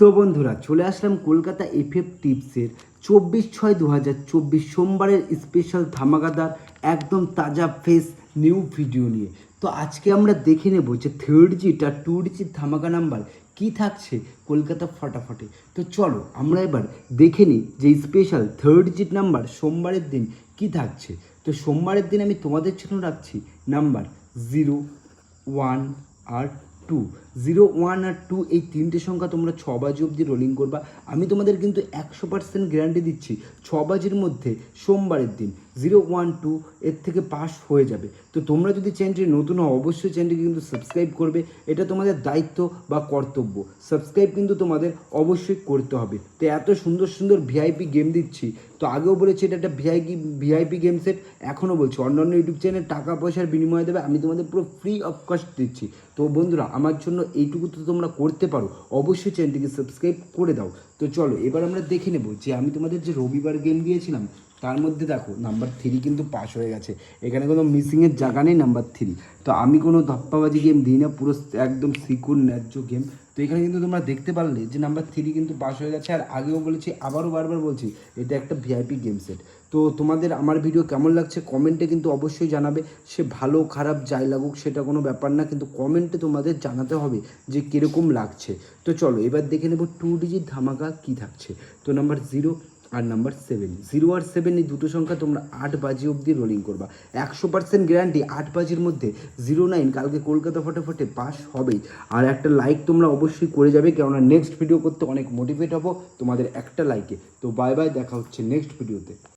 তো বন্ধুরা চলে আসলাম কলকাতা এফএফ টিপসের 24/6/2024 সোমবারের স্পেশাল ধামাকাদার একদম তাজা ফ্রেশ নিউ ভিডিও নিয়ে। তো আজকে আমরা দেখে নেব যে 3G আর 2G ধামাকা নাম্বার কী থাকছে কলকাতা ফাটাফাটি। তো চলো আমরা এবার দেখে নিই যে স্পেশাল 3G নাম্বার সোমবারের দিন কী থাকছে। তো সোমবারের দিন আমি তোমাদের জন্য রাখছি নাম্বার 0, 1 আর 2। 0, 1 আর 2 এই তিনটে সংখ্যা তোমরা 6 বাজে অবধি রোলিং করবা। আমি তোমাদের কিন্তু 100% গ্যারান্টি দিচ্ছি 6 বাজের মধ্যে সোমবারের দিন 0, 1, 2 এর থেকে পাস হয়ে যাবে। তো তোমরা যদি চ্যানেলটি নতুন হও অবশ্যই চ্যানেলটি কিন্তু সাবস্ক্রাইব করবে, এটা তোমাদের দায়িত্ব বা কর্তব্য। সাবস্ক্রাইব কিন্তু তোমাদের অবশ্যই করতে হবে। তো এত সুন্দর সুন্দর ভিআইপি গেম দিচ্ছি, তো আগেও বলেছি এটা একটা ভিআইপি গেম সেট, এখনও বলছি অন্যান্য ইউটিউব চ্যানেল টাকা পয়সার বিনিময়ে দেবে, আমি তোমাদের পুরো ফ্রি অফ কস্ট দিচ্ছি। তো বন্ধুরা আমার জন্য এইটুকু তো তোমরা করতে পারো, অবশ্যই চ্যানেলটিকে সাবস্ক্রাইব করে দাও। তো চলো এবার আমরা দেখে নেব যে আমি তোমাদের যে রবিবার গেম দিয়েছিলাম তার মধ্যে দেখো নাম্বার 3 কিন্তু পাস হয়ে গেছে, এখানে কোনো মিসিংয়ের জায়গা নেই। নাম্বার 3 তো আমি কোনো ধপ্পাবাজি গেম দিই না, পুরো একদম সিকিউর ন্যায্য গেম। তো এখানে কিন্তু তোমরা দেখতে পারলে যে নাম্বার 3 কিন্তু পাস হয়ে গেছে। আর আগেও বলেছি আবারও বারবার বলছি এটা একটা ভিআইপি গেম সেট। তো তোমাদের আমার ভিডিও কেমন লাগছে কমেন্টে কিন্তু অবশ্যই জানাবে, সে ভালো খারাপ যাই লাগুক সেটা কোনো ব্যাপার না, কিন্তু কমেন্টে তোমাদের জানাতে হবে যে কীরকম লাগছে। তো চলো এবার দেখে নেব 2DG ধামাকা কী থাকছে। তো নাম্বার 0 আর নাম্বার 7, 0 আর 7 এই দুটো সংখ্যা তোমরা 8 বাজে অবধি রোলিং করবা। 100% গ্যারান্টি 8 বাজের মধ্যে 09 কালকে কলকাতা ফটাফটে পাস হবেই। আর একটা লাইক তোমরা অবশ্যই করে যাবে, কেননা নেক্সট ভিডিও করতে অনেক মোটিভেট হবো তোমাদের একটা লাইকে। তো বাই বাই, দেখা হচ্ছে নেক্সট ভিডিওতে।